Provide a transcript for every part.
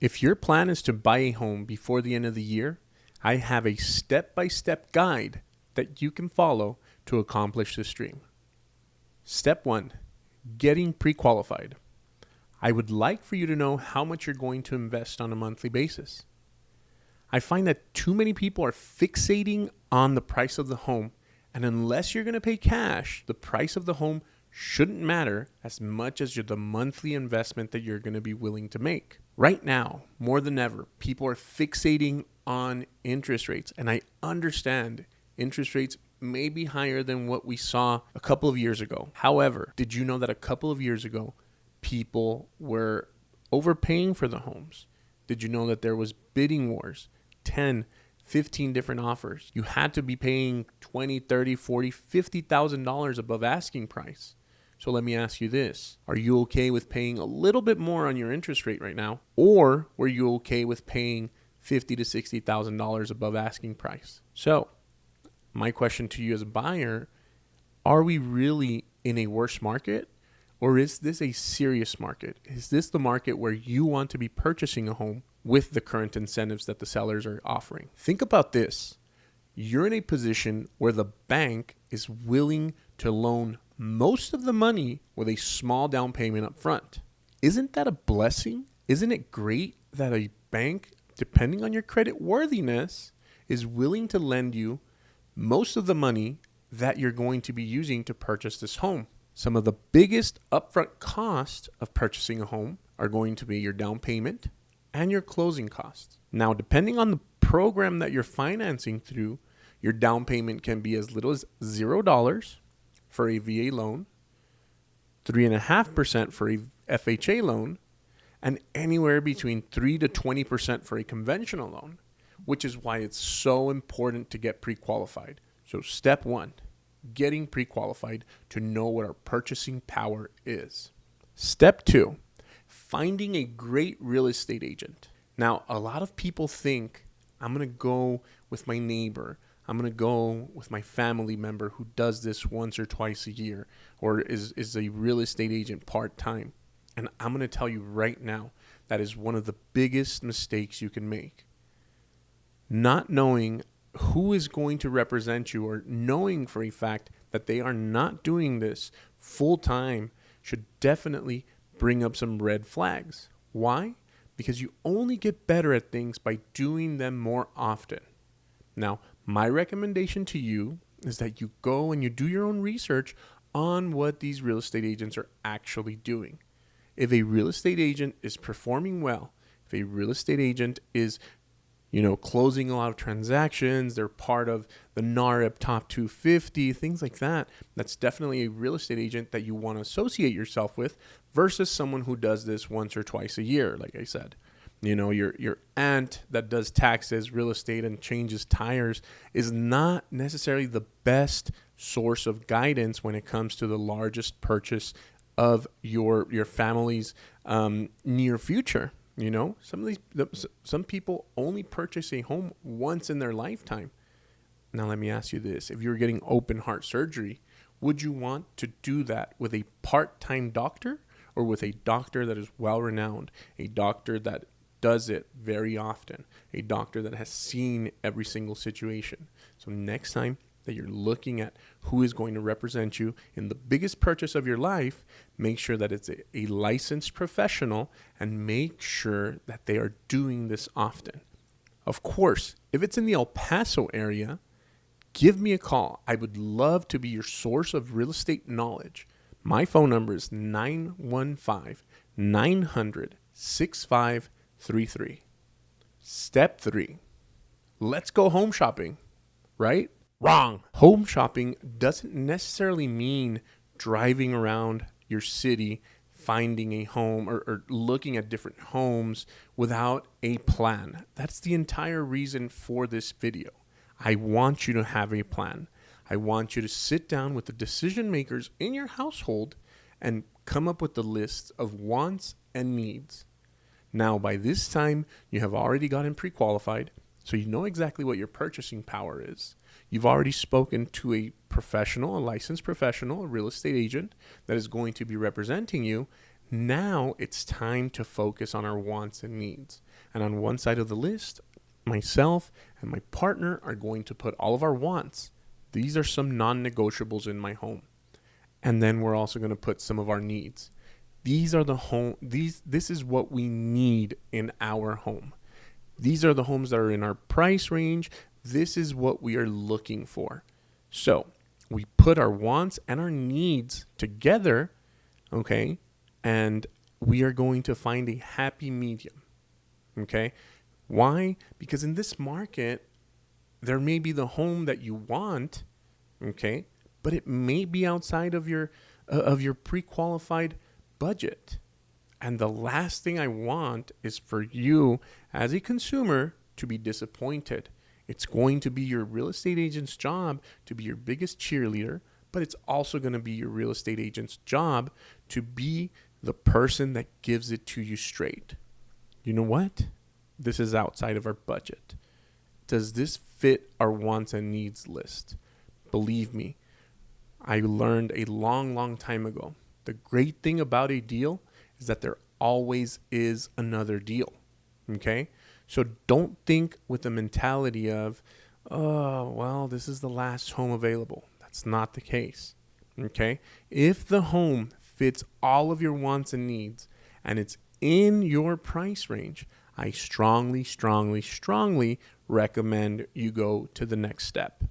If your plan is to buy a home before the end of the year, I have a step-by-step guide that you can follow to accomplish this dream. Step 1, getting pre-qualified. I would like for you to know how much you're going to invest on a monthly basis. I find that too many people are fixating on the price of the home, and unless you're going to pay cash, the price of the home shouldn't matter as much as the monthly investment that you're going to be willing to make. Right now, more than ever, people are fixating on interest rates, and I understand interest rates may be higher than what we saw a couple of years ago. However, did you know that a couple of years ago, people were overpaying for the homes? Did you know that there was bidding wars, 10, 15 different offers? You had to be paying $20, $30, $40, $50,000 above asking price. So let me ask you this. Are you okay with paying a little bit more on your interest rate right now? Or were you okay with paying $50,000 to $60,000 above asking price? So my question to you as a buyer, are we really in a worse market? Or is this a serious market? Is this the market where you want to be purchasing a home with the current incentives that the sellers are offering? Think about this. You're in a position where the bank is willing to loan most of the money with a small down payment up front. Isn't that a blessing? Isn't it great that a bank, depending on your credit worthiness, is willing to lend you most of the money that you're going to be using to purchase this home? Some of the biggest upfront costs of purchasing a home are going to be your down payment and your closing costs. Now, depending on the program that you're financing through, your down payment can be as little as $0 for a VA loan, 3.5% for a FHA loan, and anywhere between 3 to 20% for a conventional loan, which is why it's so important to get pre-qualified. So step 1, getting pre-qualified to know what our purchasing power is. Step 2, finding a great real estate agent. Now, a lot of people think, I'm going to go with my neighbor. I'm going to go with my family member who does this once or twice a year or is a real estate agent part-time. And I'm going to tell you right now, that is one of the biggest mistakes you can make. Not knowing who is going to represent you or knowing for a fact that they are not doing this full-time should definitely bring up some red flags. Why? Because you only get better at things by doing them more often. Now, my recommendation to you is that you go and you do your own research on what these real estate agents are actually doing. If a real estate agent is performing well, if a real estate agent is, closing a lot of transactions, they're part of the NAREG top 250, things like that, that's definitely a real estate agent that you want to associate yourself with versus someone who does this once or twice a year, like I said. Your aunt that does taxes, real estate, and changes tires is not necessarily the best source of guidance when it comes to the largest purchase of your family's near future. Some people only purchase a home once in their lifetime. Now, let me ask you this. If you're getting open heart surgery, would you want to do that with a part-time doctor or with a doctor that is well-renowned, a doctor that does it very often, a doctor that has seen every single situation? So next time that you're looking at who is going to represent you in the biggest purchase of your life, make sure that it's a licensed professional and make sure that they are doing this often. Of course, if it's in the El Paso area, give me a call. I would love to be your source of real estate knowledge. My phone number is 915-900-6533. Step 3, let's go home shopping, right? Wrong. Home shopping doesn't necessarily mean driving around your city, finding a home or looking at different homes without a plan. That's the entire reason for this video. I want you to have a plan. I want you to sit down with the decision makers in your household and come up with the list of wants and needs. Now, by this time, you have already gotten pre-qualified, so you know exactly what your purchasing power is. You've already spoken to a professional, a licensed professional, a real estate agent that is going to be representing you. Now it's time to focus on our wants and needs. And on one side of the list, myself and my partner are going to put all of our wants. These are some non-negotiables in my home. And then we're also going to put some of our needs. This is what we need in our home. These are the homes that are in our price range. This is what we are looking for. So we put our wants and our needs together, okay? And we are going to find a happy medium, okay? Why? Because in this market, there may be the home that you want, okay? But it may be outside of your pre-qualified budget. And the last thing I want is for you as a consumer to be disappointed. It's going to be your real estate agent's job to be your biggest cheerleader, but it's also going to be your real estate agent's job to be the person that gives it to you straight. You know what? This is outside of our budget. Does this fit our wants and needs list? Believe me, I learned a long time ago. The great thing about a deal is that there always is another deal. Okay? So don't think with the mentality of, oh, well, this is the last home available. That's not the case. Okay? If the home fits all of your wants and needs and it's in your price range, I strongly recommend you go to the next step.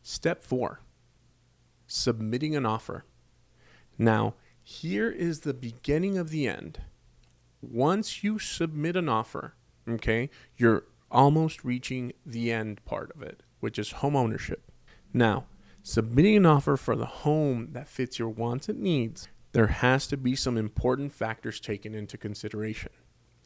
Step 4, submitting an offer. Now, here is the beginning of the end. Once you submit an offer, okay, you're almost reaching the end part of it, which is home ownership. Now, submitting an offer for the home that fits your wants and needs, there has to be some important factors taken into consideration.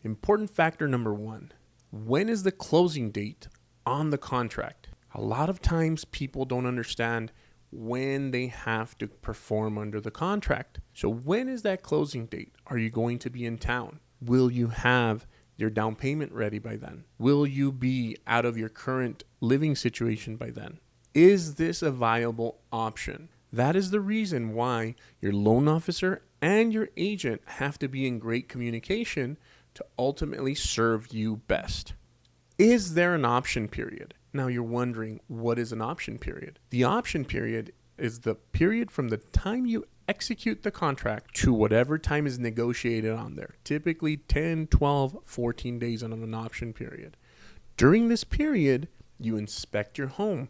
Important factor number 1, when is the closing date on the contract? A lot of times people don't understand when they have to perform under the contract. So when is that closing date? Are you going to be in town? Will you have your down payment ready by then? Will you be out of your current living situation by then? Is this a viable option? That is the reason why your loan officer and your agent have to be in great communication to ultimately serve you best. Is there an option period? Now you're wondering, what is an option period? The option period is the period from the time you execute the contract to whatever time is negotiated on there. Typically 10, 12, 14 days on an option period. During this period, you inspect your home.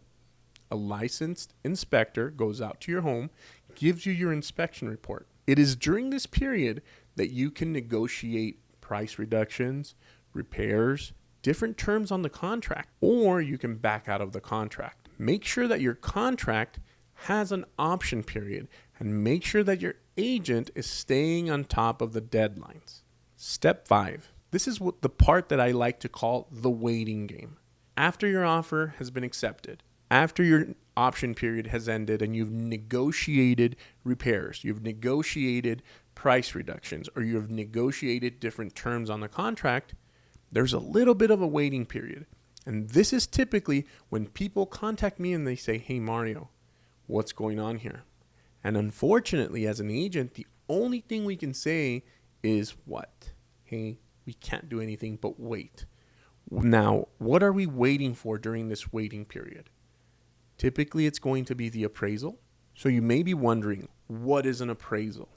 A licensed inspector goes out to your home, gives you your inspection report. It is during this period that you can negotiate price reductions, repairs, different terms on the contract, or you can back out of the contract. Make sure that your contract has an option period and make sure that your agent is staying on top of the deadlines. Step 5. This is what the part that I like to call the waiting game. After your offer has been accepted, after your option period has ended and you've negotiated repairs, you've negotiated price reductions, or you've negotiated different terms on the contract, there's a little bit of a waiting period. And this is typically when people contact me and they say, hey, Mario, what's going on here? And unfortunately, as an agent, the only thing we can say is what? Hey, we can't do anything but wait. Now, what are we waiting for during this waiting period? Typically, it's going to be the appraisal. So you may be wondering, what is an appraisal?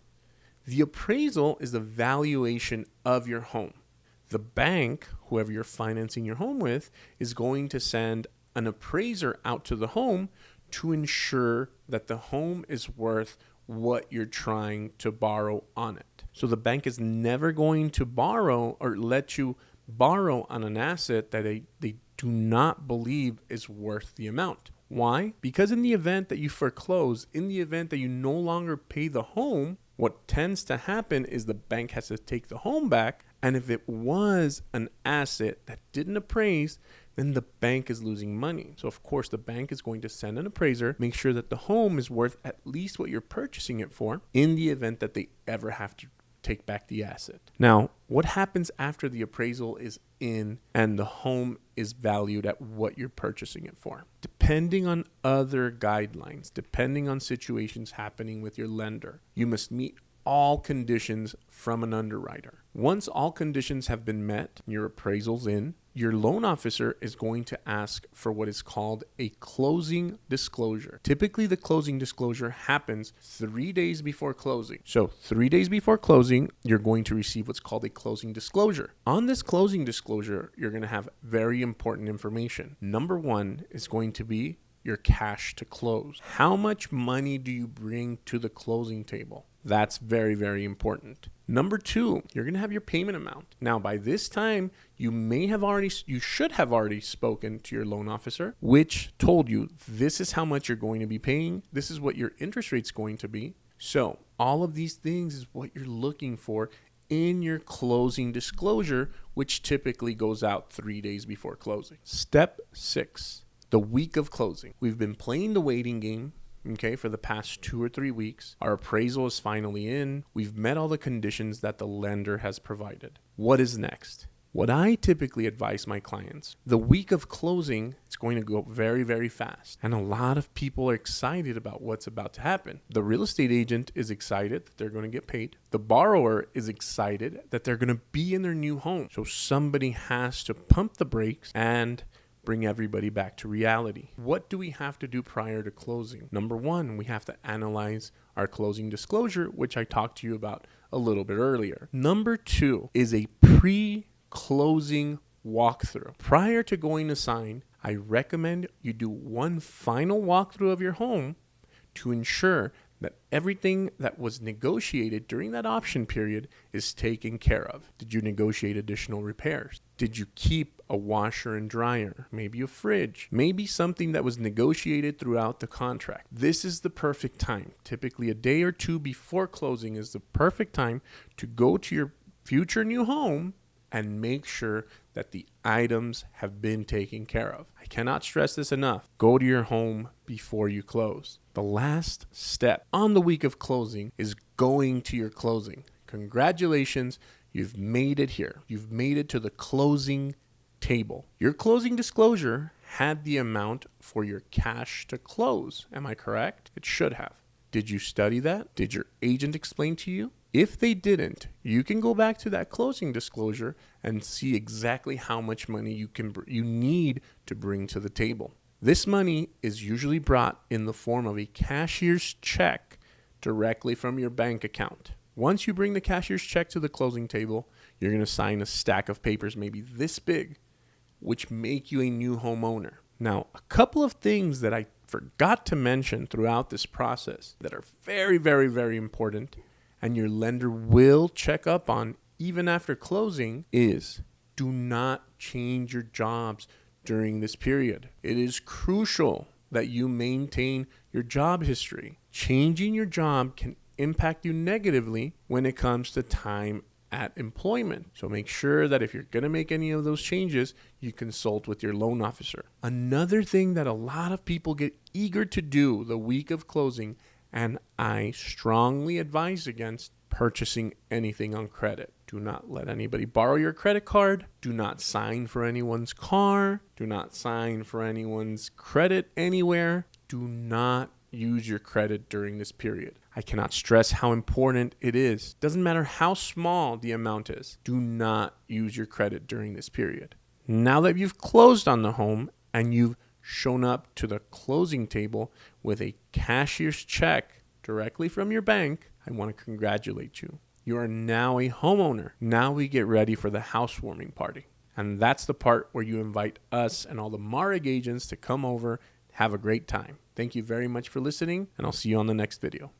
The appraisal is the valuation of your home. The bank, whoever you're financing your home with, is going to send an appraiser out to the home to ensure that the home is worth what you're trying to borrow on it. So the bank is never going to borrow or let you borrow on an asset that they do not believe is worth the amount. Why? Because in the event that you foreclose, in the event that you no longer pay the home, what tends to happen is the bank has to take the home back. And if it was an asset that didn't appraise, then the bank is losing money. So of course, the bank is going to send an appraiser, make sure that the home is worth at least what you're purchasing it for in the event that they ever have to take back the asset. Now, what happens after the appraisal is in and the home is valued at what you're purchasing it for? Depending on other guidelines, depending on situations happening with your lender, you must meet all conditions from an underwriter. Once all conditions have been met, your appraisal's in, your loan officer is going to ask for what is called a closing disclosure. Typically, the closing disclosure happens 3 days before closing. So 3 days before closing, you're going to receive what's called a closing disclosure. On this closing disclosure, you're going to have very important information. Number one is going to be your cash to close. How much money do you bring to the closing table? That's very, very important. Number two, you're going to have your payment amount. Now, by this time, you should have already spoken to your loan officer, which told you this is how much you're going to be paying. This is what your interest rate's going to be. So all of these things is what you're looking for in your closing disclosure, which typically goes out 3 days before closing. Step 6, the week of closing. We've been playing the waiting game, okay, for the past 2 or 3 weeks. Our appraisal is finally in. We've met all the conditions that the lender has provided. What is next? What I typically advise my clients, the week of closing, it's going to go very, very fast. And a lot of people are excited about what's about to happen. The real estate agent is excited that they're going to get paid. The borrower is excited that they're going to be in their new home. So somebody has to pump the brakes and bring everybody back to reality. What do we have to do prior to closing? Number one, we have to analyze our closing disclosure, which I talked to you about a little bit earlier. Number two is a pre-closing walkthrough. Prior to going to sign, I recommend you do one final walkthrough of your home to ensure that everything that was negotiated during that option period is taken care of. Did you negotiate additional repairs? Did you keep a washer and dryer? Maybe a fridge? Maybe something that was negotiated throughout the contract. This is the perfect time. Typically a day or two before closing is the perfect time to go to your future new home and make sure that the items have been taken care of. I cannot stress this enough. Go to your home before you close. The last step on the week of closing is going to your closing. Congratulations, you've made it here. You've made it to the closing table. Your closing disclosure had the amount for your cash to close. Am I correct? It should have. Did you study that? Did your agent explain to you? If they didn't, you can go back to that closing disclosure and see exactly how much money you need to bring to the table. This money is usually brought in the form of a cashier's check directly from your bank account. Once you bring the cashier's check to the closing table, you're going to sign a stack of papers maybe this big, which make you a new homeowner. Now, a couple of things that I forgot to mention throughout this process that are very, very, very important and your lender will check up on even after closing is do not change your jobs during this period. It is crucial that you maintain your job history. Changing your job can impact you negatively when it comes to time at employment. So make sure that if you're going to make any of those changes, you consult with your loan officer. Another thing that a lot of people get eager to do the week of closing, and I strongly advise against purchasing anything on credit. Do not let anybody borrow your credit card. Do not sign for anyone's car. Do not sign for anyone's credit anywhere. Do not use your credit during this period. I cannot stress how important it is. Doesn't matter how small the amount is. Do not use your credit during this period. Now that you've closed on the home and you've shown up to the closing table with a cashier's check directly from your bank, I want to congratulate you. You are now a homeowner. Now we get ready for the housewarming party. And that's the part where you invite us and all the MAREG agents to come over, have a great time. Thank you very much for listening, and I'll see you on the next video.